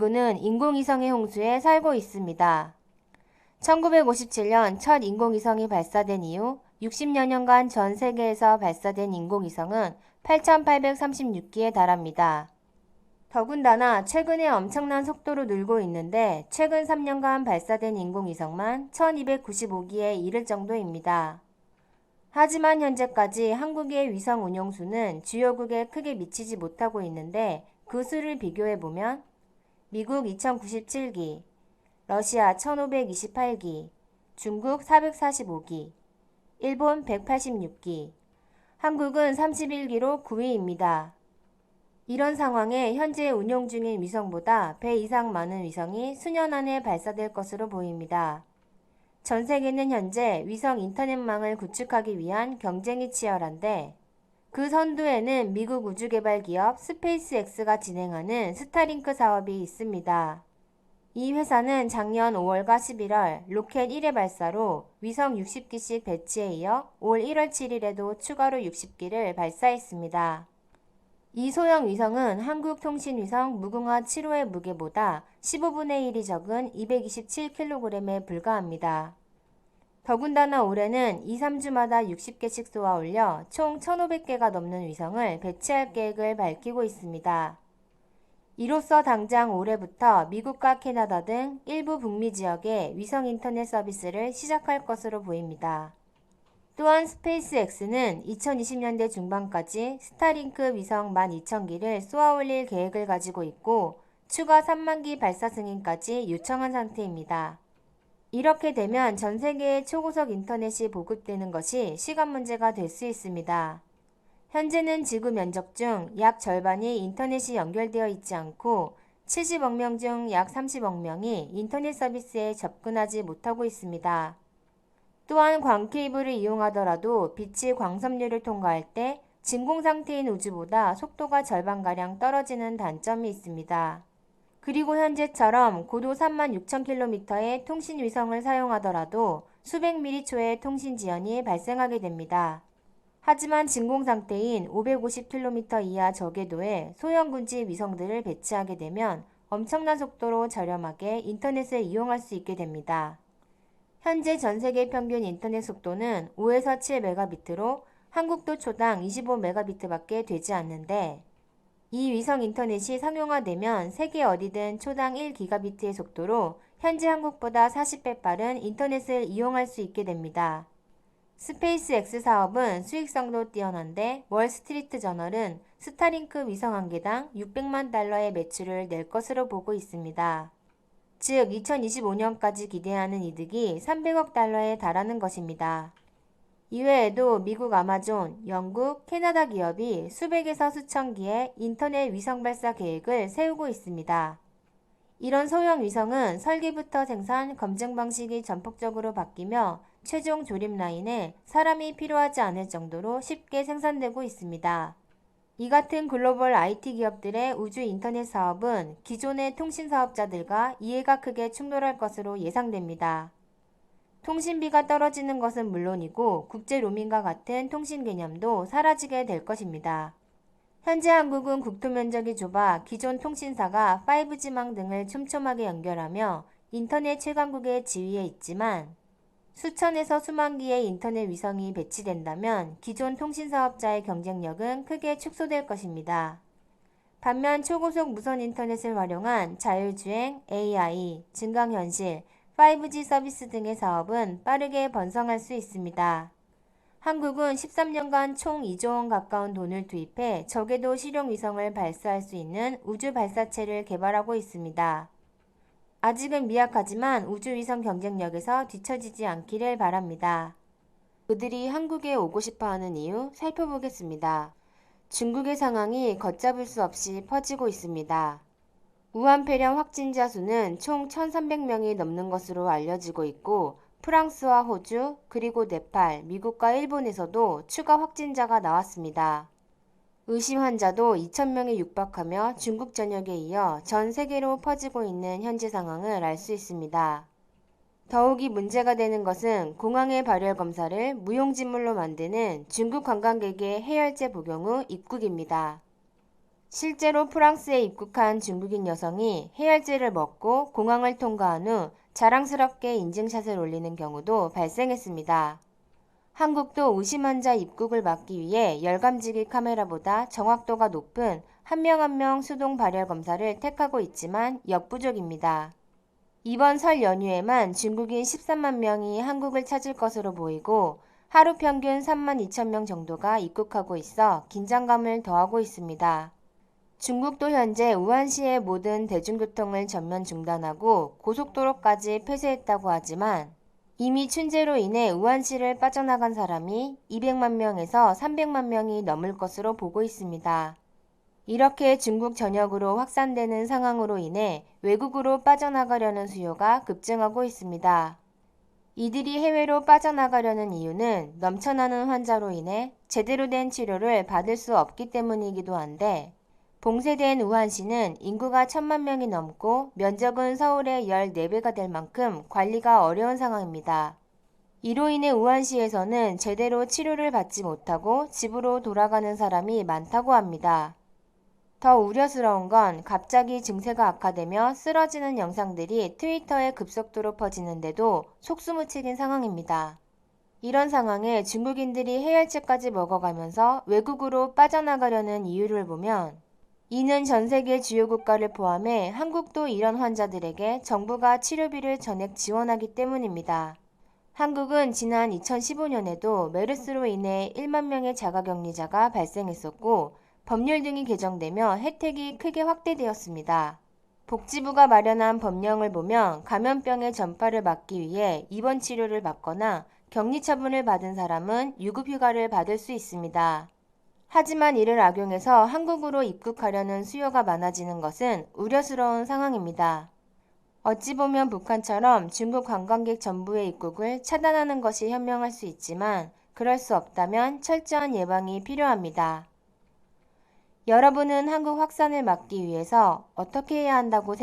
지구는 인공위성의 홍수에 살고 있습니다. 1957년 첫 인공위성이 발사된 이후 60여 년간 전 세계에서 발사된 인공위성은 8,836기에 달합니다. 더군다나 최근에 엄청난 속도로 늘고 있는데 최근 3년간 발사된 인공위성만 1295기에 이를 정도입니다. 하지만 현재까지 한국의 위성 운용수는 주요국에 크게 미치지 못하고 있는데 그 수를 비교해보면 미국 2097기, 러시아 1528기, 중국 445기, 일본 186기, 한국은 31기로 9위입니다. 이런 상황에 현재 운용 중인 위성보다 배 이상 많은 위성이 수년 안에 발사될 것으로 보입니다. 전 세계는 현재 위성 인터넷망을 구축하기 위한 경쟁이 치열한데 그 선두에는 미국 우주개발 기업 스페이스X가 진행하는 스타링크 사업이 있습니다. 이 회사는 작년 5월과 11월 로켓 1회 발사로 위성 60기씩 배치에 이어 올 1월 7일에도 추가로 60기를 발사했습니다. 이 소형 위성은 한국통신위성 무궁화 7호의 무게보다 15분의 1이 적은 227kg에 불과합니다. 더군다나 올해는 2, 3주마다 60개씩 쏘아 올려 총 1,500개가 넘는 위성을 배치할 계획을 밝히고 있습니다. 이로써 당장 올해부터 미국과 캐나다 등 일부 북미 지역에 위성 인터넷 서비스를 시작할 것으로 보입니다. 또한 스페이스X는 2020년대 중반까지 스타링크 위성 12,000기를 쏘아 올릴 계획을 가지고 있고 추가 3만기 발사 승인까지 요청한 상태입니다. 이렇게 되면 전 세계에 초고속 인터넷이 보급되는 것이 시간 문제가 될 수 있습니다. 현재는 지구 면적 중 약 절반이 인터넷이 연결되어 있지 않고 70억 명 중 약 30억 명이 인터넷 서비스에 접근하지 못하고 있습니다. 또한 광 케이블을 이용하더라도 빛이 광섬유를 통과할 때 진공 상태인 우주보다 속도가 절반가량 떨어지는 단점이 있습니다. 그리고 현재처럼 고도 36,000km의 통신 위성을 사용하더라도 수백 미리초의 통신 지연이 발생하게 됩니다. 하지만 진공 상태인 550km 이하 저궤도에 소형 군지 위성들을 배치하게 되면 엄청난 속도로 저렴하게 인터넷을 이용할 수 있게 됩니다. 현재 전 세계 평균 인터넷 속도는 5에서 7Mb로 한국도 초당 25Mb밖에 되지 않는데 이 위성 인터넷이 상용화되면 세계 어디든 초당 1GB의 속도로 현재 한국보다 40배 빠른 인터넷을 이용할 수 있게 됩니다. 스페이스X 사업은 수익성도 뛰어난데 월스트리트 저널은 스타링크 위성 한 개당 600만 달러의 매출을 낼 것으로 보고 있습니다. 즉 2025년까지 기대하는 이득이 300억 달러에 달하는 것입니다. 이외에도 미국 아마존, 영국, 캐나다 기업이 수백에서 수천 기의 인터넷 위성 발사 계획을 세우고 있습니다. 이런 소형 위성은 설계부터 생산, 검증 방식이 전폭적으로 바뀌며 최종 조립 라인에 사람이 필요하지 않을 정도로 쉽게 생산되고 있습니다. 이 같은 글로벌 IT 기업들의 우주 인터넷 사업은 기존의 통신 사업자들과 이해가 크게 충돌할 것으로 예상됩니다. 통신비가 떨어지는 것은 물론이고 국제 로밍과 같은 통신 개념도 사라지게 될 것입니다. 현재 한국은 국토 면적이 좁아 기존 통신사가 5G망 등을 촘촘하게 연결하며 인터넷 최강국의 지위에 있지만 수천에서 수만 기의 인터넷 위성이 배치된다면 기존 통신사업자의 경쟁력은 크게 축소될 것입니다. 반면 초고속 무선 인터넷을 활용한 자율주행, AI, 증강현실, 5G 서비스 등의 사업은 빠르게 번성할 수 있습니다. 한국은 13년간 총 2조 원 가까운 돈을 투입해 저궤도 실용 위성을 발사할 수 있는 우주 발사체를 개발하고 있습니다. 아직은 미약하지만 우주위성 경쟁력에서 뒤처지지 않기를 바랍니다. 그들이 한국에 오고 싶어하는 이유 살펴보겠습니다. 중국의 상황이 걷잡을 수 없이 퍼지고 있습니다. 우한 폐렴 확진자 수는 총 1,300명이 넘는 것으로 알려지고 있고 프랑스와 호주, 그리고 네팔, 미국과 일본에서도 추가 확진자가 나왔습니다. 의심 환자도 2,000명에 육박하며 중국 전역에 이어 전 세계로 퍼지고 있는 현재 상황을 알 수 있습니다. 더욱이 문제가 되는 것은 공항의 발열 검사를 무용지물로 만드는 중국 관광객의 해열제 복용 후 입국입니다. 실제로 프랑스에 입국한 중국인 여성이 해열제를 먹고 공항을 통과한 후 자랑스럽게 인증샷을 올리는 경우도 발생했습니다. 한국도 의심 환자 입국을 막기 위해 열감지기 카메라보다 정확도가 높은 한 명 한 명 수동 발열 검사를 택하고 있지만 역부족입니다. 이번 설 연휴에만 중국인 13만 명이 한국을 찾을 것으로 보이고 하루 평균 3만 2천 명 정도가 입국하고 있어 긴장감을 더하고 있습니다. 중국도 현재 우한시의 모든 대중교통을 전면 중단하고 고속도로까지 폐쇄했다고 하지만 이미 춘제로 인해 우한시를 빠져나간 사람이 200만 명에서 300만 명이 넘을 것으로 보고 있습니다. 이렇게 중국 전역으로 확산되는 상황으로 인해 외국으로 빠져나가려는 수요가 급증하고 있습니다. 이들이 해외로 빠져나가려는 이유는 넘쳐나는 환자로 인해 제대로 된 치료를 받을 수 없기 때문이기도 한데 봉쇄된 우한시는 인구가 1,000만 명이 넘고 면적은 서울의 14배가 될 만큼 관리가 어려운 상황입니다. 이로 인해 우한시에서는 제대로 치료를 받지 못하고 집으로 돌아가는 사람이 많다고 합니다. 더 우려스러운 건 갑자기 증세가 악화되며 쓰러지는 영상들이 트위터에 급속도로 퍼지는데도 속수무책인 상황입니다. 이런 상황에 중국인들이 해열제까지 먹어가면서 외국으로 빠져나가려는 이유를 보면 이는 전 세계 주요 국가를 포함해 한국도 이런 환자들에게 정부가 치료비를 전액 지원하기 때문입니다. 한국은 지난 2015년에도 메르스로 인해 1만 명의 자가격리자가 발생했었고 법률 등이 개정되며 혜택이 크게 확대되었습니다. 복지부가 마련한 법령을 보면 감염병의 전파를 막기 위해 입원 치료를 받거나 격리 처분을 받은 사람은 유급휴가를 받을 수 있습니다. 하지만 이를 악용해서 한국으로 입국하려는 수요가 많아지는 것은 우려스러운 상황입니다. 어찌 보면 북한처럼 중국 관광객 전부의 입국을 차단하는 것이 현명할 수 있지만 그럴 수 없다면 철저한 예방이 필요합니다. 여러분은 한국 확산을 막기 위해서 어떻게 해야 한다고 생각하십니까?